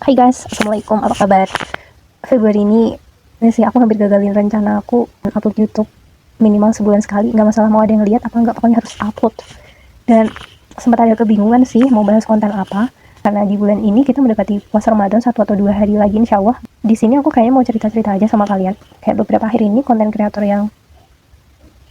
Hai guys, assalamualaikum, apa kabar? Februari ini sih aku hampir gagalin rencana aku upload YouTube minimal sebulan sekali. Nggak masalah mau ada yang lihat apa nggak, pokoknya harus upload. Dan sempat ada kebingungan sih mau bahas konten apa, karena di bulan ini kita mendekati puasa Ramadan 1 atau 2 hari lagi insya Allah. Di sini aku kayaknya mau cerita-cerita aja sama kalian. Kayak beberapa hari ini konten kreator yang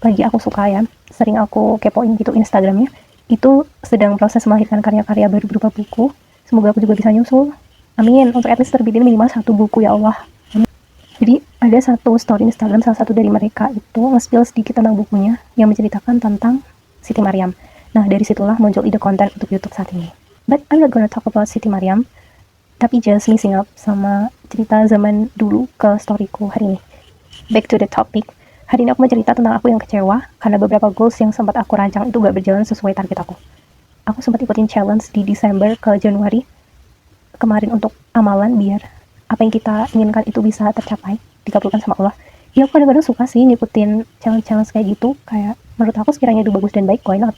lagi aku suka ya, sering aku kepoin gitu Instagramnya, itu sedang proses melahirkan karya-karya baru berupa buku. Semoga aku juga bisa nyusul. Amin, untuk at least terbitin minimal 1 buku ya Allah. Amin. Jadi ada satu story Instagram salah satu dari mereka itu nge-spill sedikit tentang bukunya yang menceritakan tentang Siti Maryam. Nah dari situlah muncul ide konten untuk YouTube saat ini. But I'm not gonna talk about Siti Maryam, tapi just mixing up sama cerita zaman dulu ke storyku hari ini. Back to the topic. Hari ini aku mau cerita tentang aku yang kecewa karena beberapa goals yang sempat aku rancang itu gak berjalan sesuai target aku. Aku sempat ikutin challenge di Desember ke Januari kemarin untuk amalan biar apa yang kita inginkan itu bisa tercapai, dikabulkan sama Allah. Ya aku kadang-kadang suka sih ngikutin challenge-challenge kayak gitu, kayak menurut aku sekiranya itu bagus dan baik, why not?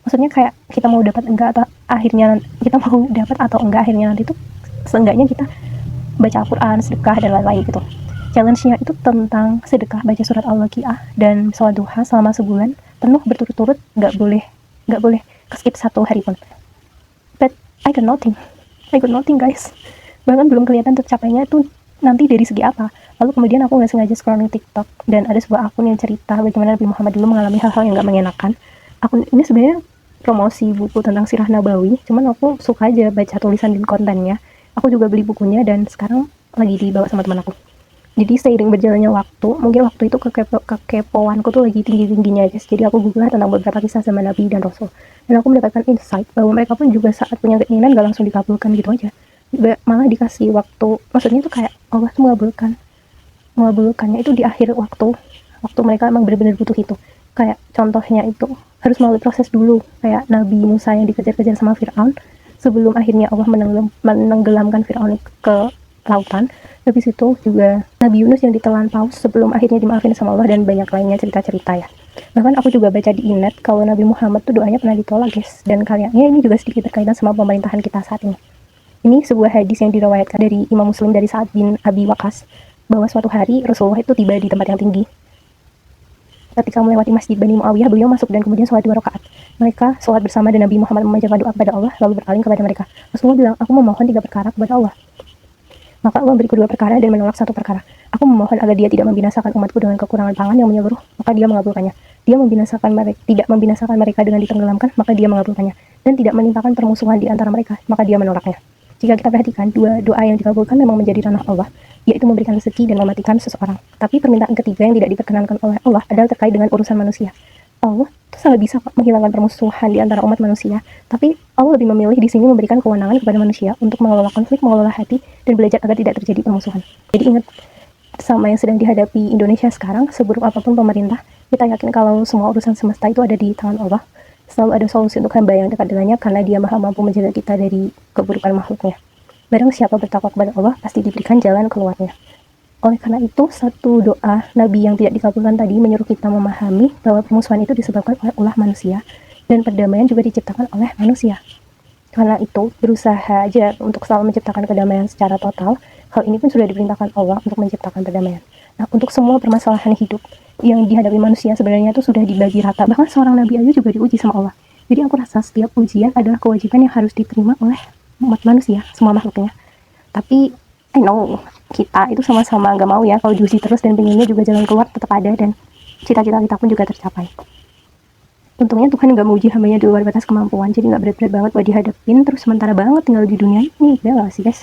Maksudnya kayak kita mau dapat enggak atau akhirnya kita mau dapat atau enggak akhirnya nanti tuh seenggaknya kita baca Al-Quran, sedekah dan lain-lain gitu. Challenge-nya itu tentang sedekah, baca surat Al-Waqiah dan sholat duha selama sebulan penuh berturut-turut, nggak boleh skip 1 hari pun. But I got nothing guys. Bahkan belum kelihatan tercapainya itu nanti dari segi apa. Lalu kemudian aku nggak sengaja scrolling TikTok dan ada sebuah akun yang cerita bagaimana Nabi Muhammad dulu mengalami hal-hal yang nggak mengenakan. Akun ini sebenarnya promosi buku tentang sirah Nabawi, cuman aku suka aja baca tulisan dan kontennya. Aku juga beli bukunya dan sekarang lagi dibawa sama teman aku. Jadi seiring berjalannya waktu, mungkin waktu itu kekepoanku tuh lagi tinggi-tingginya guys. Jadi aku google tentang beberapa kisah zaman Nabi dan Rasul. Dan aku mendapatkan insight bahwa mereka pun juga saat punya keinginan gak langsung dikabulkan gitu aja. Malah dikasih waktu, maksudnya tuh kayak Allah tuh mengabulkannya itu di akhir waktu mereka emang benar-benar butuh itu. Kayak contohnya itu harus melalui proses dulu, kayak Nabi Musa yang dikejar-kejar sama Fir'aun sebelum akhirnya Allah menenggelamkan Fir'aun ke lautan. Habis itu juga Nabi Yunus yang ditelan paus sebelum akhirnya dimaafin sama Allah, dan banyak lainnya cerita-cerita ya. Bahkan aku juga baca di Inet kalau Nabi Muhammad tuh doanya pernah ditolak guys. Dan kayaknya ini juga sedikit berkaitan sama pemerintahan kita saat ini. Ini sebuah hadis yang diriwayatkan dari Imam Muslim dari Sa'ad bin Abi Waqqas, bahwa suatu hari Rasulullah itu tiba di tempat yang tinggi. Ketika melewati Masjid Bani Muawiyah, beliau masuk dan kemudian sholat 2 rakaat. Mereka sholat bersama dan Nabi Muhammad memanjatkan doa kepada Allah lalu berpaling kepada mereka. Rasulullah bilang, aku memohon 3 perkara kepada Allah. Maka Allah memberi 2 perkara dan menolak 1 perkara. Aku memohon agar dia tidak membinasakan umatku dengan kekurangan pangan yang menyeluruh, maka dia mengabulkannya. Dia tidak membinasakan mereka dengan ditenggelamkan, maka dia mengabulkannya. Dan tidak menimpakan permusuhan di antara mereka, maka dia menolaknya. Jika kita perhatikan, 2 doa yang dikabulkan memang menjadi ranah Allah, yaitu memberikan rezeki dan mematikan seseorang. Tapi permintaan ketiga yang tidak diperkenankan oleh Allah adalah terkait dengan urusan manusia. Allah tuh sangat bisa menghilangkan permusuhan di antara umat manusia, tapi Allah lebih memilih di sini memberikan kewenangan kepada manusia untuk mengelola konflik, mengelola hati, dan belajar agar tidak terjadi permusuhan. Jadi ingat, sama yang sedang dihadapi Indonesia sekarang, seburuk apapun pemerintah, kita yakin kalau semua urusan semesta itu ada di tangan Allah. Selalu ada solusi untuk hamba yang dekat dengannya, karena dia maha mampu menjaga kita dari keburukan makhluknya. Barang siapa bertakwa kepada Allah, pasti diberikan jalan keluarnya. Oleh karena itu, satu doa Nabi yang tidak dikabulkan tadi menyuruh kita memahami bahwa permusuhan itu disebabkan oleh ulah manusia, dan perdamaian juga diciptakan oleh manusia. Karena itu, berusaha aja untuk selalu menciptakan kedamaian secara total. Hal ini pun sudah diperintahkan Allah untuk menciptakan perdamaian. Nah, untuk semua permasalahan hidup yang dihadapi manusia sebenarnya itu sudah dibagi rata. Bahkan seorang Nabi aja juga diuji sama Allah. Jadi aku rasa setiap ujian adalah kewajiban yang harus diterima oleh umat manusia, semua makhluknya. Tapi I know kita itu sama-sama gak mau ya kalau diuji terus, dan pengennya juga jalan keluar tetap ada dan cita-cita kita pun juga tercapai. Untungnya Tuhan gak menguji hambanya di luar batas kemampuan, jadi gak berat-berat banget buat dihadapin terus sementara banget tinggal di dunia ini. Udah sih guys.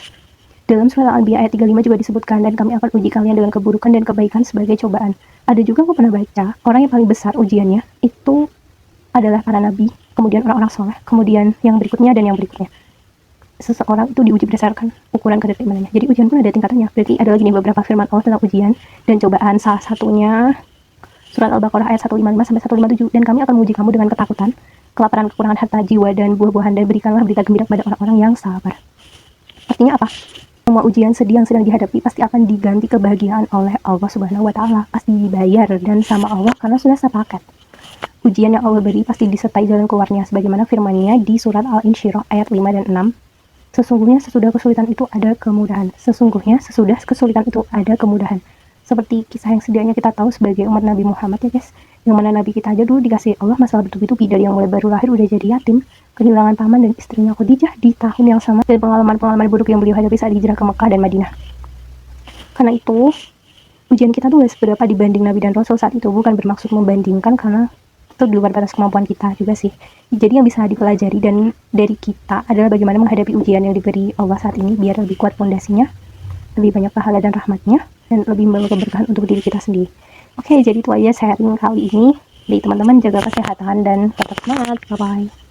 Dalam surah Al-Anbiya ayat 35 juga disebutkan, dan kami akan uji kalian dengan keburukan dan kebaikan sebagai cobaan. Ada juga aku pernah baca, orang yang paling besar ujiannya itu adalah para nabi, kemudian orang-orang soleh, kemudian yang berikutnya dan yang berikutnya. Seseorang itu diuji berdasarkan ukuran kadar keimanannya. Jadi ujian pun ada tingkatannya. Berarti ada lagi nih beberapa firman Allah tentang ujian dan cobaan. Salah satunya surat Al-Baqarah ayat 155 sampai 157, dan kami akan menguji kamu dengan ketakutan, kelaparan, kekurangan harta, jiwa dan buah-buahan, dan berikanlah berita gembira kepada orang-orang yang sabar. Artinya apa? Semua ujian sedih yang sedang dihadapi pasti akan diganti kebahagiaan oleh Allah Subhanahu wa taala, pasti dibayar dan sama Allah karena sudah sepakat. Ujian yang Allah beri pasti disertai jalan keluarnya sebagaimana firman-Nya di surat Al-Insyirah ayat 5 dan 6. Sesungguhnya sesudah kesulitan itu ada kemudahan. Sesungguhnya sesudah kesulitan itu ada kemudahan. Seperti kisah yang sedianya kita tahu sebagai umat Nabi Muhammad ya guys. Yang mana Nabi kita aja dulu dikasih Allah masalah bertubi-tubi, dari yang mulai baru lahir udah jadi yatim, kehilangan paman dan istrinya Khadijah di tahun yang sama, dan pengalaman-pengalaman buruk yang beliau hadapi saat hijrah ke Mekah dan Madinah. Karena itu, ujian kita tuh gak seberapa dibanding Nabi dan Rasul saat itu, bukan bermaksud membandingkan karena itu di luar batas kemampuan kita juga sih. Jadi yang bisa dipelajari dan dari kita adalah bagaimana menghadapi ujian yang diberi Allah saat ini biar lebih kuat fondasinya, lebih banyak pahala dan rahmatnya, dan lebih membawa keberkahan untuk diri kita sendiri. Oke, jadi itu aja sharing kali ini. Jadi teman-teman jaga kesehatan dan tetap semangat. Bye-bye.